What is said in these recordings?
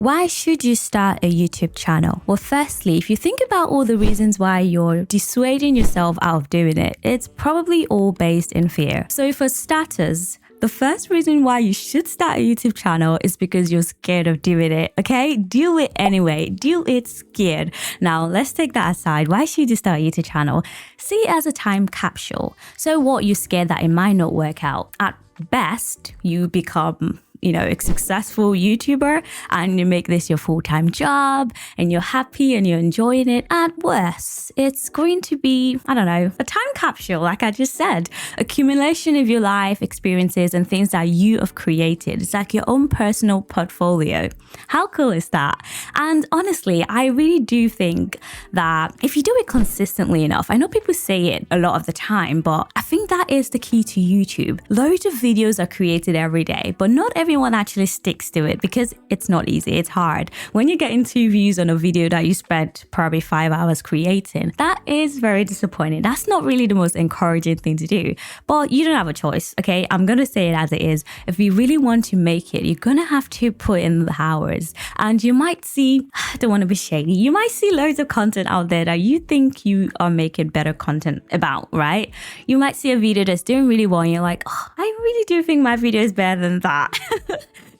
Why should you start a YouTube channel? Well, firstly, if you think about all the reasons why you're dissuading yourself out of doing it, it's probably all based in fear. So for starters, the first reason why you should start a YouTube channel is because you're scared of doing it, okay? Do it anyway. Do it scared. Now, let's take that aside. Why should you start a YouTube channel? See it as a time capsule. So what, you're scared that it might not work out. At best, you become a successful YouTuber and you make this your full-time job and you're happy and you're enjoying it. At worst, it's going to be, a time capsule, like I just said, accumulation of your life experiences and things that you have created. It's like your own personal portfolio. How cool is that? And honestly, I really do think that if you do it consistently enough, I know people say it a lot of the time, but I think that is the key to YouTube. Loads of videos are created every day, but not everyone actually sticks to it because it's not easy. It's hard. When you're getting 2 views on a video that you spent probably 5 hours creating, that is very disappointing. That's not really the most encouraging thing to do, but you don't have a choice, okay? I'm going to say it as it is. If you really want to make it, you're going to have to put in the hours, and you might see, I don't want to be shady, you might see loads of content out there that you think you are making better content about, right? You might see a video that's doing really well and you're like, oh, I really do think my video is better than that.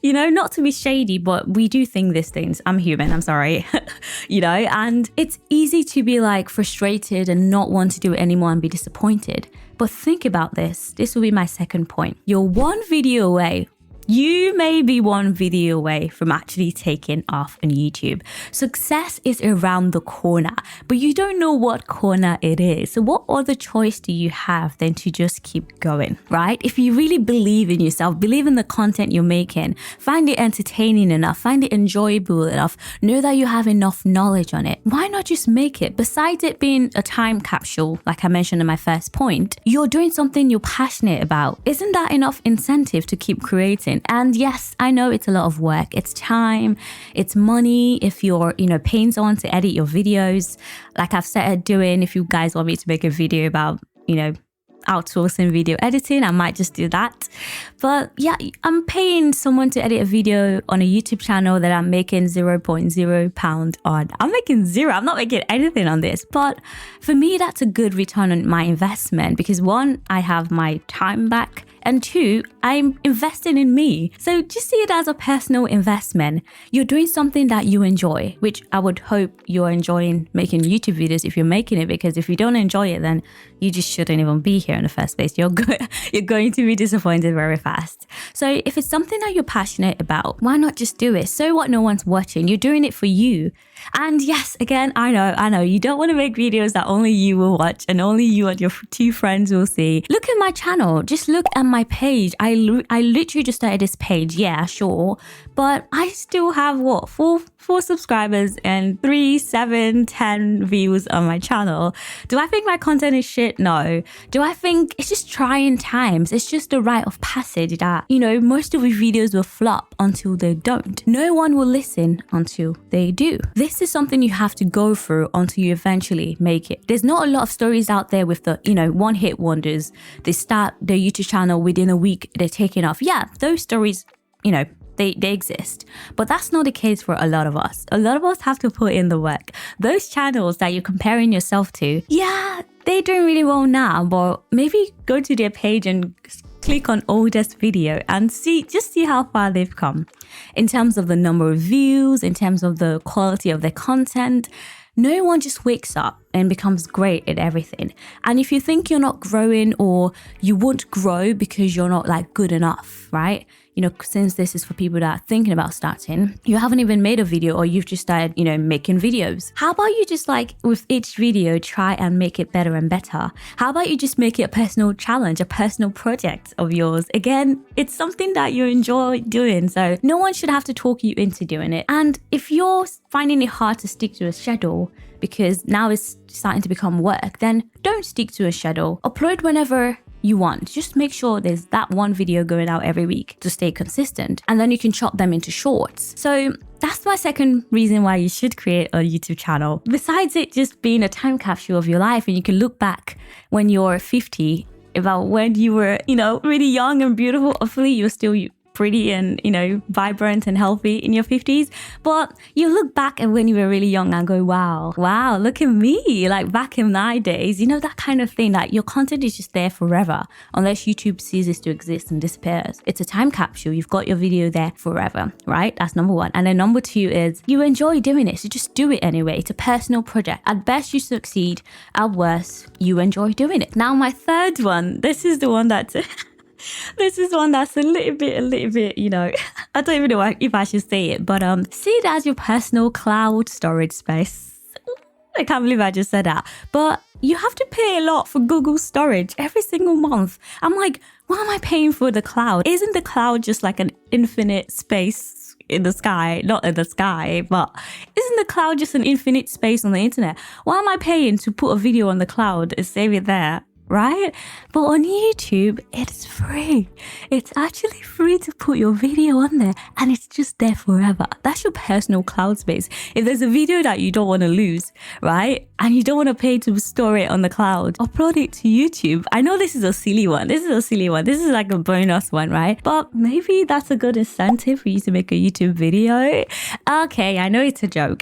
Not to be shady, but we do think these things. I'm human, I'm sorry. And it's easy to be like frustrated and not want to do it anymore and be disappointed. But think about this. This will be my second point. You're one video away. You may be one video away from actually taking off on YouTube. Success is around the corner, but you don't know what corner it is. So what other choice do you have than to just keep going, right? If you really believe in yourself, believe in the content you're making, find it entertaining enough, find it enjoyable enough, know that you have enough knowledge on it, why not just make it? Besides it being a time capsule, like I mentioned in my first point, you're doing something you're passionate about. Isn't that enough incentive to keep creating? And yes, I know it's a lot of work. It's time, it's money. If you're, paying someone to edit your videos, like I've started doing, if you guys want me to make a video about, outsourcing video editing, I might just do that. But yeah, I'm paying someone to edit a video on a YouTube channel that I'm making £0.0 on. I'm making zero. I'm not making anything on this. But for me, that's a good return on my investment because 1, I have my time back. And 2, I'm investing in me. So just see it as a personal investment. You're doing something that you enjoy, which I would hope you're enjoying making YouTube videos if you're making it, because if you don't enjoy it, then you just shouldn't even be here in the first place. You're going to be disappointed very fast. So if it's something that you're passionate about, why not just do it? So what, no one's watching. You're doing it for you. And yes, again, I know, you don't want to make videos that only you will watch and only you and your 2 friends will see. Look at my channel. Just look at my page. I literally just started this page. Yeah, sure. But I still have four subscribers and 3, 7, 10 views on my channel. Do I think my content is shit? No. Do I think it's just trying times? It's just a rite of passage that, most of the videos will flop until they don't. No one will listen until they do. This is something you have to go through until you eventually make it. There's not a lot of stories out there with the, one-hit wonders. They start their YouTube channel within a week, they're taking off. Yeah, those stories, they exist. But that's not the case for a lot of us. A lot of us have to put in the work. Those channels that you're comparing yourself to, yeah, they're doing really well now, but maybe go to their page and click on oldest video and just see how far they've come in terms of the number of views, in terms of the quality of their content. No one just wakes up and becomes great at everything. And if you think you're not growing or you won't grow because you're not good enough, right? Since this is for people that are thinking about starting, you haven't even made a video or you've just started, making videos. How about you just with each video, try and make it better and better? How about you just make it a personal challenge, a personal project of yours? Again, it's something that you enjoy doing. So no one should have to talk you into doing it. And if you're finding it hard to stick to a schedule because now it's starting to become work, then don't stick to a schedule. Upload whenever you want. Just make sure there's that one video going out every week to stay consistent, and then you can chop them into shorts. So that's my second reason why you should create a YouTube channel. Besides it just being a time capsule of your life, and you can look back when you're 50 about when you were, really young and beautiful. Hopefully you're still pretty and, vibrant and healthy in your 50s. But you look back at when you were really young and go, wow, look at me. Like back in my days, that kind of thing. Like your content is just there forever unless YouTube ceases to exist and disappears. It's a time capsule. You've got your video there forever, right? That's number one. And then number two is you enjoy doing it. So just do it anyway. It's a personal project. At best, you succeed. At worst, you enjoy doing it. Now, my third one, this is the one that's... This is one that's a little bit, I don't even know if I should say it, but see it as your personal cloud storage space. I can't believe I just said that. But you have to pay a lot for Google storage every single month. I'm like, why am I paying for the cloud? Isn't the cloud just like an infinite space in the sky? Not in the sky, but isn't the cloud just an infinite space on the internet? Why am I paying to put a video on the cloud and save it there? Right? But on YouTube, it's free. It's actually free to put your video on there and it's just there forever. That's your personal cloud space. If there's a video that you don't want to lose, right? And you don't want to pay to store it on the cloud, upload it to YouTube. I know this is a silly one. This is like a bonus one, right? But maybe that's a good incentive for you to make a YouTube video. Okay, I know it's a joke.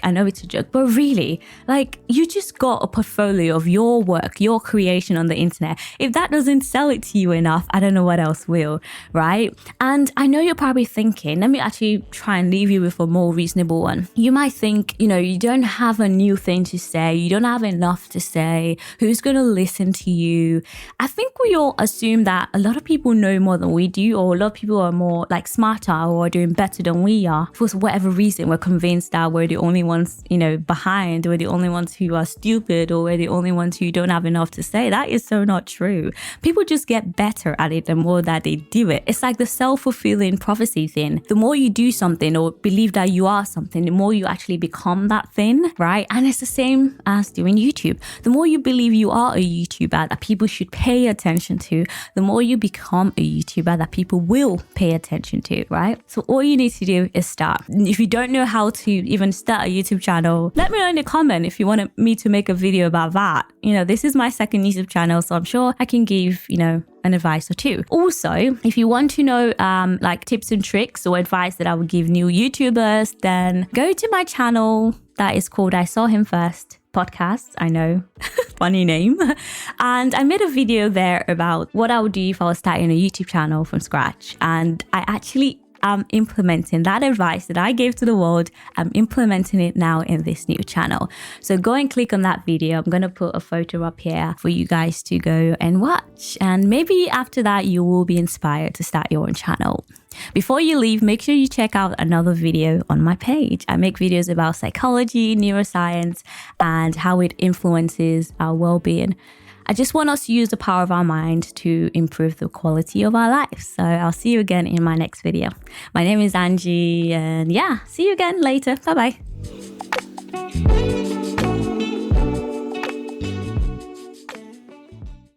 But really, like you just got a portfolio of your work, your creation on the internet. If that doesn't sell it to you enough, I don't know what else will, right? And I know you're probably thinking, let me actually try and leave you with a more reasonable one. You might think, you don't have a new thing to say. You don't have enough to say. Who's going to listen to you? I think we all assume that a lot of people know more than we do, or a lot of people are more like smarter or doing better than we are. For whatever reason, we're convinced that we're the only ones, behind. We're the only ones who are stupid, or we're the only ones who don't have enough to say. That is so not true. People just get better at it the more that they do it. It's like the self-fulfilling prophecy thing. The more you do something or believe that you are something, the more you actually become that thing, right? And it's the same as doing YouTube. The more you believe you are a YouTuber that people should pay attention to, the more you become a YouTuber that people will pay attention to, right? So all you need to do is start. If you don't know how to even start a YouTube channel, let me know in the comment if you want me to make a video about that. This is my second YouTube channel, so I'm sure I can give, an advice or two. Also, if you want to know like tips and tricks or advice that I would give new YouTubers, then go to my channel that is called I Saw Him First Podcast. I know, funny name. And I made a video there about what I would do if I was starting a YouTube channel from scratch. And I actually am implementing that advice that I gave to the world. I'm implementing it now in this new channel. So go and click on that video. I'm going to put a photo up here for you guys to go and watch. And maybe after that, you will be inspired to start your own channel. Before you leave, make sure you check out another video on my page. I make videos about psychology, neuroscience, and how it influences our well-being. I just want us to use the power of our mind to improve the quality of our lives. So I'll see you again in my next video. My name is Anjy, and see you again later. Bye-bye.